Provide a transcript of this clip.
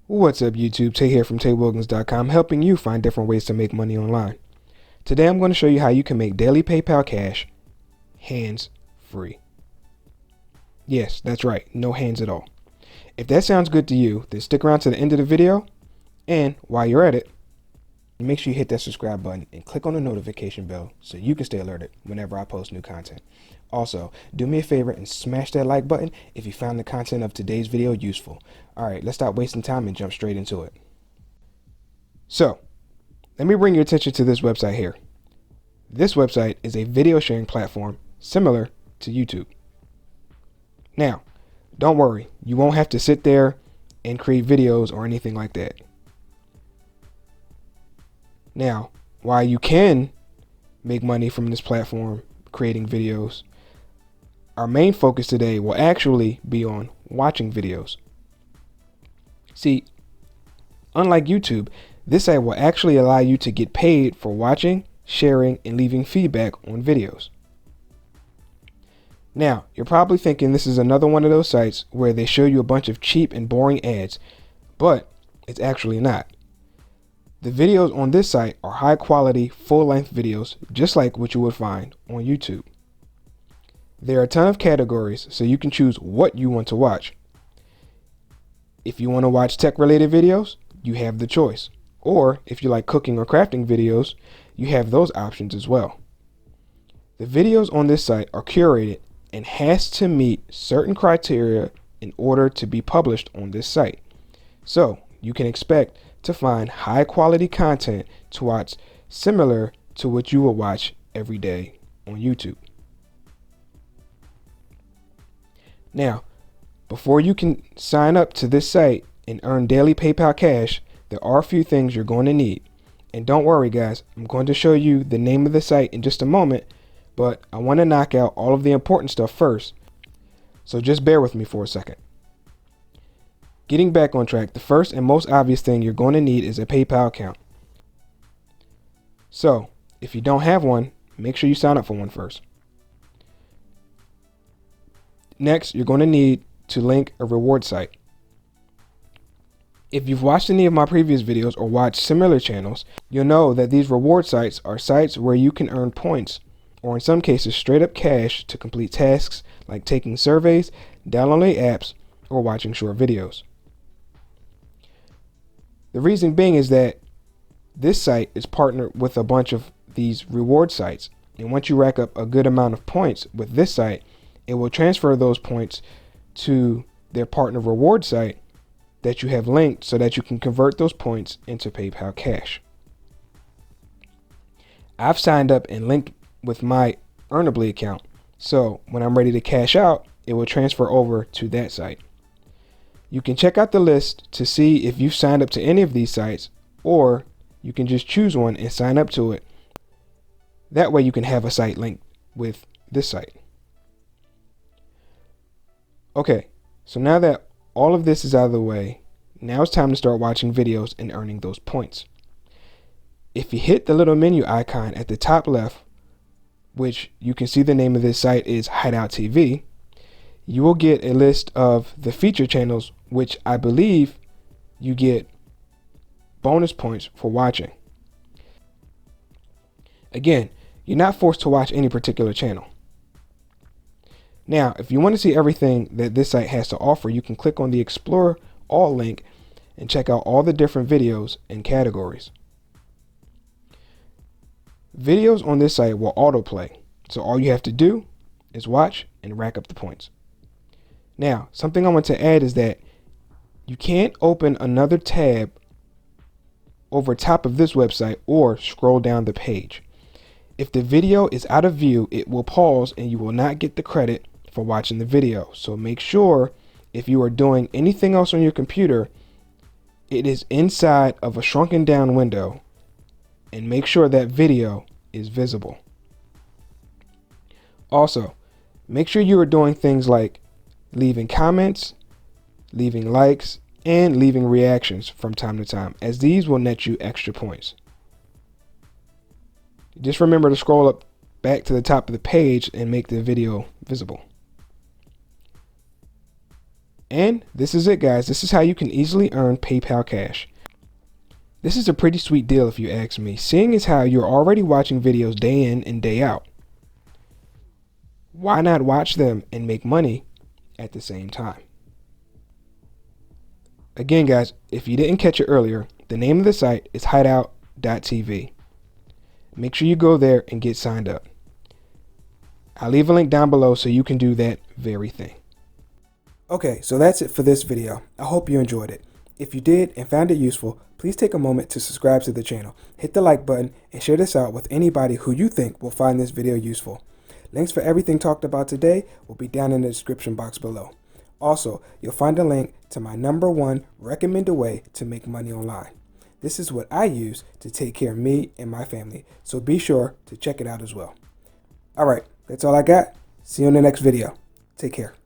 What's up YouTube, Tay here from TayWilkins.com, helping you find different ways to make money online. Today I'm going to show you how you can make daily PayPal cash hands-free. Yes, that's right, no hands at all. If that sounds good to you, then stick around to the end of the video, and while you're at it, make sure you hit that subscribe button and click on the notification bell so you can stay alerted whenever I post new content. Also, do me a favor and smash that like button if you found the content of today's video useful. Alright, let's stop wasting time and jump straight into it. So, let me bring your attention to this website here. This website is a video sharing platform similar to YouTube. Now, don't worry, you won't have to sit there and create videos or anything like that. Now, while you can make money from this platform creating videos, our main focus today will actually be on watching videos. See, unlike YouTube, this site will actually allow you to get paid for watching, sharing, and leaving feedback on videos. Now, you're probably thinking this is another one of those sites where they show you a bunch of cheap and boring ads, but it's actually not. The videos on this site are high quality, full-length videos, just like what you would find on YouTube. There are a ton of categories, so you can choose what you want to watch. If you want to watch tech-related videos, you have the choice. Or if you like cooking or crafting videos, you have those options as well. The videos on this site are curated and has to meet certain criteria in order to be published on this site. So you can expect to find high quality content to watch similar to what you will watch every day on YouTube. Now, before you can sign up to this site and earn daily PayPal cash, there are a few things you're going to need. And don't worry guys, I'm going to show you the name of the site in just a moment, but I want to knock out all of the important stuff first. So just bear with me for a second. Getting back on track, the first and most obvious thing you're going to need is a PayPal account. So, if you don't have one, make sure you sign up for one first. Next, you're going to need to link a reward site. If you've watched any of my previous videos or watched similar channels, you'll know that these reward sites are sites where you can earn points, or in some cases straight up cash, to complete tasks like taking surveys, downloading apps, or watching short videos. The reason being is that this site is partnered with a bunch of these reward sites, and once you rack up a good amount of points with this site, it will transfer those points to their partner reward site that you have linked so that you can convert those points into PayPal cash. I've signed up and linked with my Earnably account, so when I'm ready to cash out, it will transfer over to that site. You can check out the list to see if you've signed up to any of these sites, or you can just choose one and sign up to it. That way you can have a site linked with this site. Okay, so now that all of this is out of the way, now it's time to start watching videos and earning those points. If you hit the little menu icon at the top left, which you can see the name of this site is Hideout TV, you will get a list of the feature channels, which I believe you get bonus points for watching. Again, you're not forced to watch any particular channel. Now, if you want to see everything that this site has to offer, you can click on the Explore All link and check out all the different videos and categories. Videos on this site will autoplay, so all you have to do is watch and rack up the points. Now, something I want to add is that you can't open another tab over top of this website or scroll down the page. If the video is out of view, it will pause and you will not get the credit for watching the video. So make sure if you are doing anything else on your computer, it is inside of a shrunken down window, and make sure that video is visible. Also, make sure you are doing things like leaving comments, leaving likes, and leaving reactions from time to time, as these will net you extra points. Just remember to scroll up back to the top of the page and make the video visible. And this is it, guys. This is how you can easily earn PayPal cash. This is a pretty sweet deal if you ask me, seeing as how you're already watching videos day in and day out. Why not watch them and make money at the same time? Again, guys, if you didn't catch it earlier, the name of the site is Hideout.tv. Make sure you go there and get signed up. I'll leave a link down below so you can do that very thing. Okay, so that's it for this video. I hope you enjoyed it. If you did and found it useful, please take a moment to subscribe to the channel, hit the like button, and share this out with anybody who you think will find this video useful. Links for everything talked about today will be down in the description box below. Also, you'll find a link to my #1 recommended way to make money online. This is what I use to take care of me and my family, so be sure to check it out as well. Alright, that's all I got. See you in the next video. Take care.